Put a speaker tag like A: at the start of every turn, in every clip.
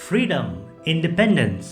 A: Freedom, independence,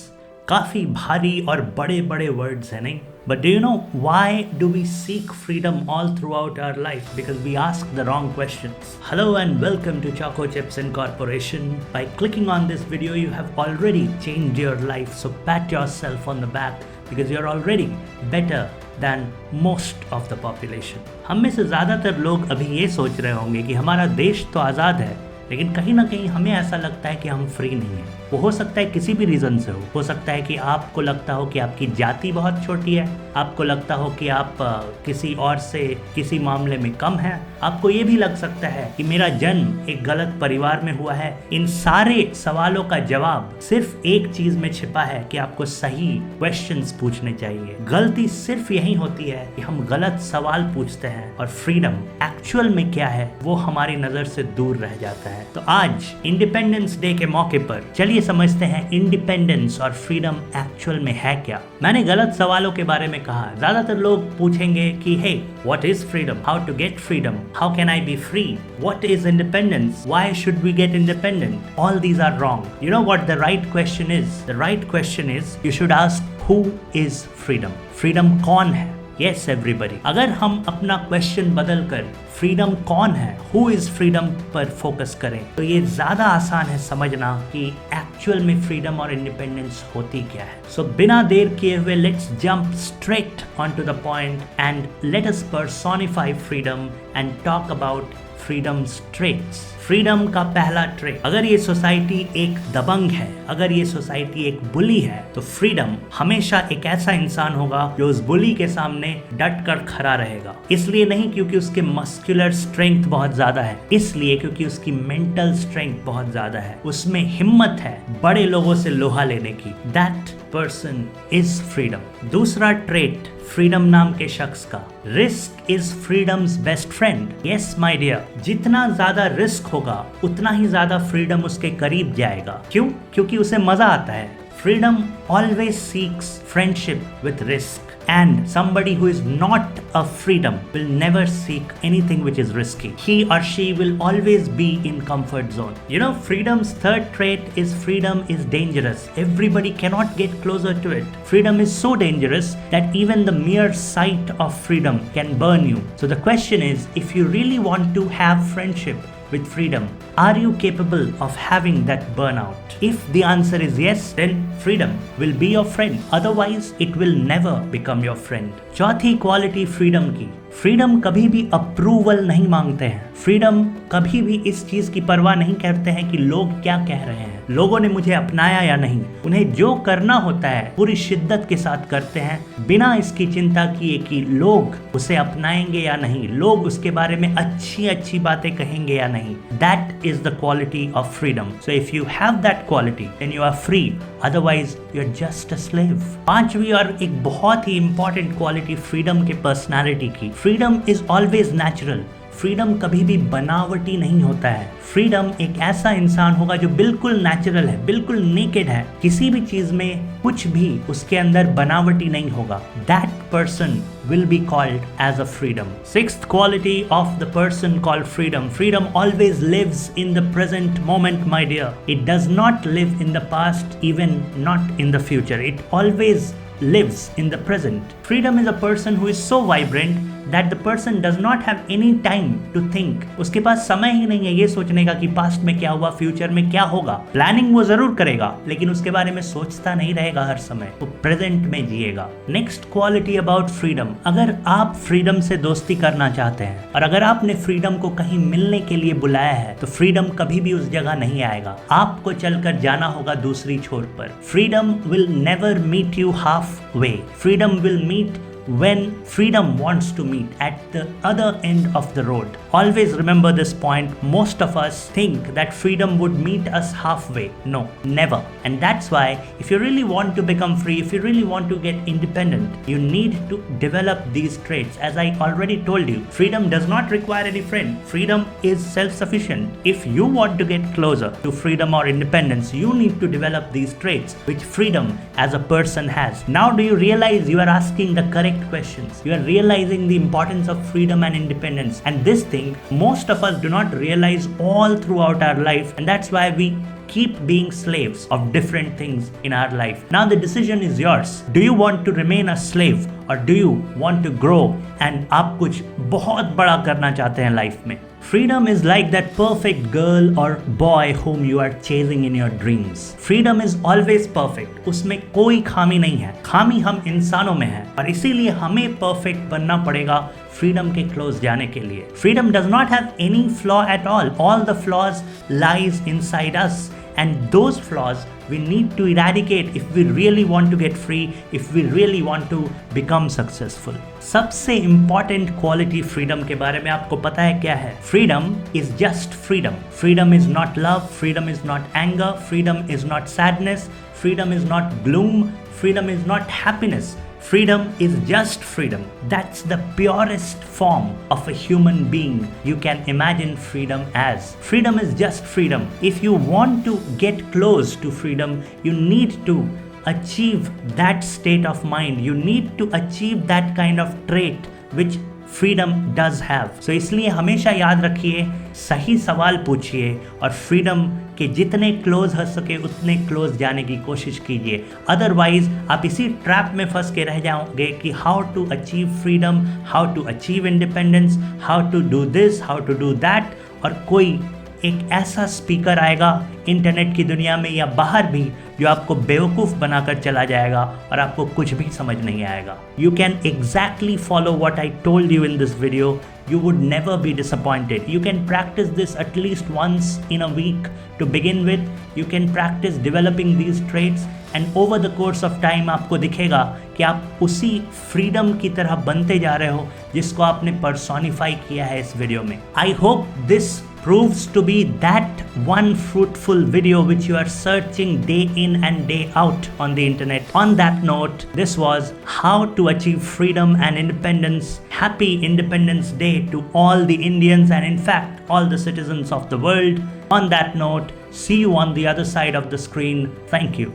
A: काफी भारी और बड़े बड़े वर्ड्स हैं नहीं? But do you know why do we seek freedom all throughout our life? Because we ask the wrong questions. Hello and welcome to ChocoChips Incorporation. By clicking on this video, you have already changed your life. So pat yourself on the back because you're already better than most of the population. हम में से ज़्यादातर लोग अभी ये सोच रहे होंगे कि हमारा देश तो आज़ाद है, लेकिन कहीं ना कहीं हमें ऐसा लगता है कि हम फ्री नहीं हैं। वो हो सकता है किसी भी रीज़न से हो सकता है कि आपको लगता हो कि आपकी जाति बहुत छोटी है, आपको लगता हो कि आप किसी और से किसी मामले में कम हैं, आपको ये भी लग सकता है कि मेरा जन्म एक गलत परिवार में हुआ है। इन सारे सवालों का जवाब सिर्फ एक चीज़ में छिपा है कि आपको सही क्वेश्चंस पूछने चाहिए। गलती सिर्फ यही होती है कि हम गलत सवाल पूछते हैं और फ्रीडम एक्चुअल में क्या है वो हमारी नज़र से दूर रह जाता है। तो आज इंडिपेंडेंस डे के मौके पर चलिए समझते हैं इंडिपेंडेंस और फ्रीडम एक्चुअल में है क्या। मैंने गलत सवालों के बारे में कहा। ज्यादातर लोग पूछेंगे कि hey what is freedom, how to get freedom, how can I be free, what is independence, why should we get independent. All these are wrong. You know what the right question is? The right question is you should ask who is freedom. Freedom कौन है? Yes, everybody. अगर हम अपना question बदल कर freedom कौन है, who is freedom पर फोकस करें, तो ये ज्यादा आसान है समझना कि एक्चुअल में फ्रीडम और इंडिपेंडेंस होती क्या है। सो बिना देर किए हुए let's jump straight on to the point and let us personify freedom and talk about freedom traits. Freedom का पहला ट्रेट, अगर ये सोसाइटी एक दबंग है, अगर ये सोसाइटी एक बुली है, तो फ्रीडम हमेशा एक ऐसा इंसान होगा जो उस बुली के सामने डट कर खड़ा रहेगा। इसलिए नहीं क्योंकि उसके मस्कुलर स्ट्रेंथ बहुत ज्यादा है, इसलिए क्योंकि उसकी मेंटल स्ट्रेंथ बहुत ज्यादा है, उसमें हिम्मत है बड़े लोगों से लोहा लेने की। That person is freedom. दूसरा ट्रेट फ्रीडम नाम के शख्स का, risk is freedom's best friend. Yes my dear, जितना ज्यादा रिस्क होगा उतना ही ज्यादा फ्रीडम उसके करीब जाएगा। क्यों? क्योंकि उसे मजा आता है। Freedom always seeks friendship with risk and somebody who is not a freedom will never seek anything which is risky. He or she will always be in comfort zone. You know, freedom's third trait is freedom is dangerous. Everybody cannot get closer to it. Freedom is so dangerous that even the mere sight of freedom can burn you. So the question is, if you really want to have friendship with freedom, are you capable of having that burnout? If the answer is yes, then freedom will be your friend. Otherwise, it will never become your friend. चौथी quality freedom की, freedom कभी भी approval नहीं मांगते हैं। Freedom कभी भी इस चीज की परवाह नहीं करते हैं कि लोग क्या कह रहे हैं, लोगों ने मुझे अपनाया या नहीं। उन्हें जो करना होता है पूरी शिद्दत के साथ करते हैं, बिना इसकी चिंता किए कि लोग उसे अपनाएंगे या नहीं, लोग उसके बारे में अच्छी अच्छी बातें कहेंगे या नहीं। That is the quality of freedom. So if you have that quality, then you are free. Otherwise, you're just a slave. पांचवी और एक बहुत ही important quality फ्रीडम के पर्सनालिटी की, freedom is always natural. Freedom कभी भी बनावटी नहीं होता है। फ्रीडम एक ऐसा इंसान होगा जो बिल्कुल नेचुरल है, बिल्कुल नेकेड है, किसी भी चीज में कुछ भी उसके अंदर बनावटी नहीं होगा। That person will be called as a freedom. Sixth quality of the person called freedom. Freedom always lives in the present moment, my dear. It does not live in the past, even not in the future. It always lives in the present. Freedom is a person who is so vibrant that the person does not have any time to think. उसके पास समय ही नहीं है ये सोचने का कि past में क्या हुआ, फ्यूचर में क्या होगा। प्लानिंग वो जरूर करेगा, लेकिन उसके बारे में सोचता नहीं रहेगा हर समय, वो प्रेजेंट में जिएगा। नेक्स्ट क्वालिटी अबाउट फ्रीडम, अगर आप फ्रीडम से दोस्ती करना चाहते हैं और अगर आपने फ्रीडम को कहीं मिलने के लिए बुलाया है, तो फ्रीडम कभी भी उस जगह नहीं आएगा, आपको चलकर जाना होगा दूसरी छोर पर। Freedom will never meet you half way. Freedom will meet when freedom wants to meet at the other end of the road. Always remember this point. Most of us think that freedom would meet us halfway. No, never. And that's why if you really want to become free, if you really want to get independent, you need to develop these traits. As I already told you, freedom does not require any friend. Freedom is self-sufficient. If you want to get closer to freedom or independence, you need to develop these traits which freedom as a person has. Now do you realize you are asking the correct questions? You are realizing the importance of freedom and independence, and this thing most of us do not realize all throughout our life, and that's why we keep being slaves of different things in our life. Now the decision is yours. Do you want to remain a slave or do you want to grow and आप कुछ बहुत बड़ा करना चाहते हैं life में? Freedom is like that perfect girl or boy whom you are chasing in your dreams. Freedom is always perfect. उसमें कोई खामी नहीं है. खामी हम इंसानों में है और इसीलिए हमें perfect बनना पड़ेगा freedom के close जाने के लिए. Freedom does not have any flaw at all. All the flaws lies inside us. And those flaws we need to eradicate if we really want to get free, if we really want to become successful. सबसे important quality freedom के बारे में आपको पता है क्या है? Freedom is just freedom. Freedom is not love, freedom is not anger, freedom is not sadness, freedom is not gloom, freedom is not happiness. Freedom is just freedom. That's the purest form of a human being you can imagine freedom as. Freedom is just freedom. If you want to get close to freedom, you need to achieve that state of mind. You need to achieve that kind of trait which freedom does have. So इसलिए हमेशा याद रखिए, सही सवाल पूछिए और freedom के जितने क्लोज हो सके उतने क्लोज जाने की कोशिश कीजिए. अदरवाइज आप इसी ट्रैप में फंस के रह जाओगे कि how to achieve freedom, how to achieve independence, how to do this, how to do that, और कोई एक ऐसा स्पीकर आएगा इंटरनेट की दुनिया में या बाहर भी जो आपको बेवकूफ़ बनाकर चला जाएगा और आपको कुछ भी समझ नहीं आएगा. You can exactly follow what I told you in this video. You would never be disappointed. You can practice this at least once in a week to begin with. You can practice developing these traits and over the course of time आपको दिखेगा कि आप उसी freedom की तरह बनते जा रहे हो जिसको आपने personify किया है इस वीडियो में. I hope this proves to be that one fruitful video which you are searching day in and day out on the internet. On that note, this was how to achieve freedom and independence. Happy Independence Day to all the Indians and in fact all the citizens of the world. On that note, see you on the other side of the screen. Thank you.